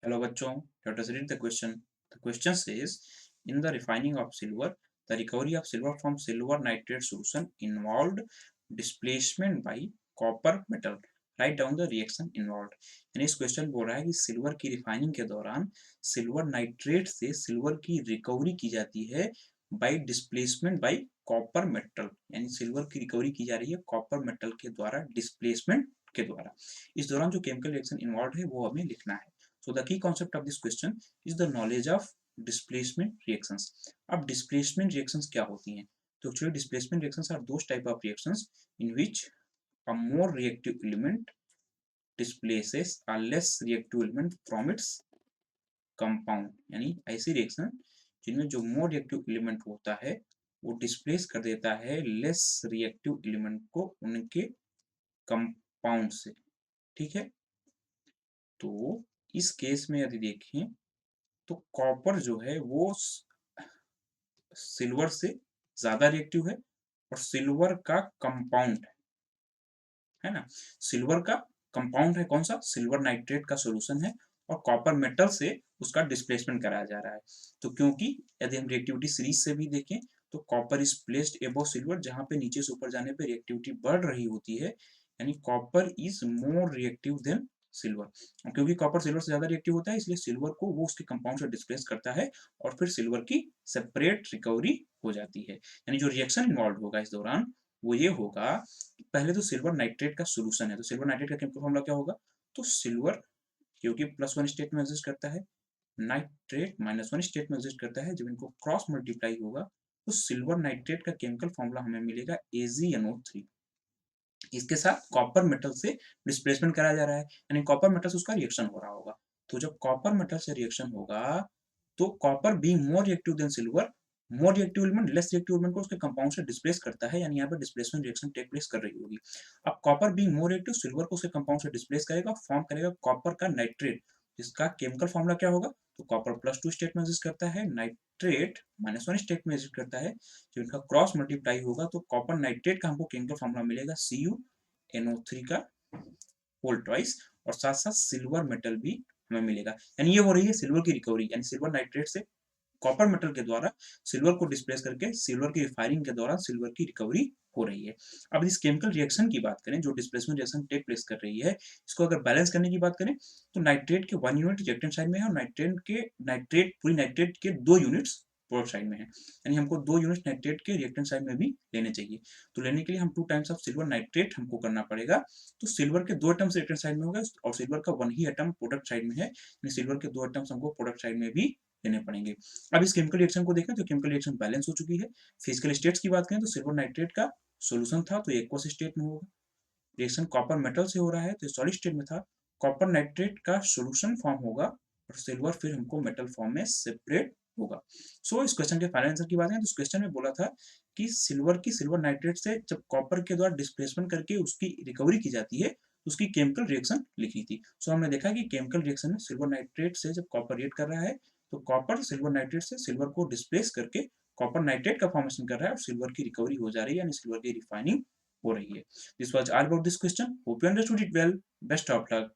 Hello बच्चों, let us read the question. The question says, in the refining of silver, the recovery of silver from silver nitrate solution involved displacement by copper metal. Write down the reaction involved. यानी इस question बोल रहा है कि silver की refining के दौरान silver nitrate से सिल्वर की रिकवरी की जाती है by displacement by copper metal, यानी सिल्वर की रिकवरी की जा रही है कॉपर मेटल के द्वारा डिस्प्लेसमेंट के द्वारा। इस दौरान जो केमिकल रिएक्शन इन्वॉल्व है वो हमें लिखना है। So the key concept of this question is the knowledge of displacement reactions. अब displacement reactions क्या होती हैं? तो actually displacement reactions are those type of reactions in which a more reactive element displaces a less reactive element from its compound. यानी ऐसी reaction जिनमें जो more reactive element होता है वो डिस्प्लेस कर देता है लेस रिएक्टिव एलिमेंट को उनके कंपाउंड से। ठीक है, तो इस केस में यदि देखें तो कॉपर जो है वो सिल्वर से ज्यादा रिएक्टिव है और सिल्वर का कंपाउंड है ना, सिल्वर का कंपाउंड है कौन सा, सिल्वर नाइट्रेट का सॉल्यूशन है और कॉपर मेटल से उसका डिस्प्लेसमेंट कराया जा रहा है। तो क्योंकि यदि हम रिएक्टिविटी सीरीज से भी देखें तो copper is placed above silver, जहां पे नीचे से ऊपर जाने पे रिएक्टिविटी बढ़ रही होती है, यानी copper is more reactive than silver. क्योंकि कॉपर सिल्वर से ज्यादा रिएक्टिव होता है इसलिए सिल्वर को वो उसके कंपाउंड से डिस्प्लेस करता है और फिर सिल्वर की सेपरेट रिकवरी हो जाती है। यानी जो रिएक्शन इन्वॉल्व होगा इस दौरान वो ये होगा, पहले तो सिल्वर नाइट्रेट का सॉल्यूशन है, तो सिल्वर नाइट्रेट का केमिकल फॉर्मूला क्या होगा, तो सिल्वर क्योंकि +1 स्टेट में एग्जिस्ट करता है, नाइट्रेट -1 स्टेट में एग्जिस्ट करता है, जब इनको क्रॉस मल्टीप्लाई होगा तो सिल्वर नाइट्रेट का केमिकल फॉर्मूला हमें मिलेगा AgNO3। इसके साथ कॉपर मेटल से डिस्प्लेसमेंट कराया जा रहा है, यानी कॉपर मेटल से उसका रिएक्शन हो रहा होगा। तो जब कॉपर मेटल से रिएक्शन होगा तो copper being more reactive than silver, more reactive element less reactive element को उसके कंपाउंड से डिस्प्लेस करता है, यानी यहाँ पर डिस्प्लेसमेंट रिएक्शन टेक प्लेस कर रही होगी। अब copper being more reactive silver को उसके कंपाउंड से डिस्प्लेस करेगा, फॉर्म करेगा कॉपर का नाइट्रेट, जिसका केमिकल फॉर्मूला क्या होगा, तो कॉपर +2 स्टेट में एग्जिस्ट करता है, नाइट्रेट -1 स्टेट में एग्जिस्ट करता है। जब इनका क्रॉस मल्टीप्लाई होगा तो कॉपर नाइट्रेट का हमको केमिकल फॉर्मूला मिलेगा CuNO3 का होल ट्वाइस, और साथ साथ सिल्वर मेटल भी हमें मिलेगा। यानी ये हो रही है सिल्वर की रिकवरी, यानी सिल्वर नाइट्रेट से कॉपर मेटल के द्वारा सिल्वर को डिस्प्लेस करके सिल्वर की रिफाइनिंग के दौरान सिल्वर की रिकवरी हो रही है। अब इस केमिकल रिएक्शन की बात करें जो डिस्प्लेसमेंट रिएक्शन टेक प्लेस कर रही है, इसको अगर बैलेंस करने की बात करें तो नाइट्रेट के 1 यूनिट रिएक्टेंट साइड में है और नाइट्रेट के 2 यूनिट्स प्रोडक्ट साइड में है, यानी हमको 2 यूनिट नाइट्रेट के रिएक्टेंट साइड में भी लेने चाहिए। तो लेने के लिए हम 2 टाइम्स ऑफ सिल्वर नाइट्रेट हमको करना पड़ेगा। तो सिल्वर के 2 एटम्स रिएक्टेंट साइड में होगा और सिल्वर का 1 ही एटम प्रोडक्ट साइड में है, यानी सिल्वर के 2 एटम्स हमको प्रोडक्ट साइड में भी लेने पड़ेंगे। अब इस केमिकल रिएक्शन को देखें तो केमिकल रिएक्शन बैलेंस हो चुकी है। फिजिकल स्टेट्स की बात करें तो सिल्वर नाइट्रेट का सॉल्यूशन था तो एक्वस स्टेट में होगा, रिएक्शन कॉपर मेटल से हो रहा है तो सॉलिड स्टेट में था, कॉपर नाइट्रेट का सॉल्यूशन फॉर्म होगा और सिल्वर फिर हमको मेटल फॉर्म में सेपरेट होगा। इस क्वेश्चन के फाइनल आंसर की बात करें तो इस क्वेश्चन में बोला था कि सिल्वर नाइट्रेट से जब कॉपर के द्वारा डिस्प्लेसमेंट करके उसकी रिकवरी की जाती है तो उसकी केमिकल रिएक्शन लिखी थी। हमने देखा कि केमिकल रिएक्शन में सिल्वर नाइट्रेट से जब कॉपर रिएक्ट कर रहा है तो कॉपर सिल्वर नाइट्रेट से सिल्वर को डिस्प्लेस करके कॉपर नाइट्रेट का फॉर्मेशन कर रहा है और सिल्वर की रिकवरी हो जा रही है, यानी सिल्वर की रिफाइनिंग हो रही है। This was all about this question. Hope you understood it well. Best of luck.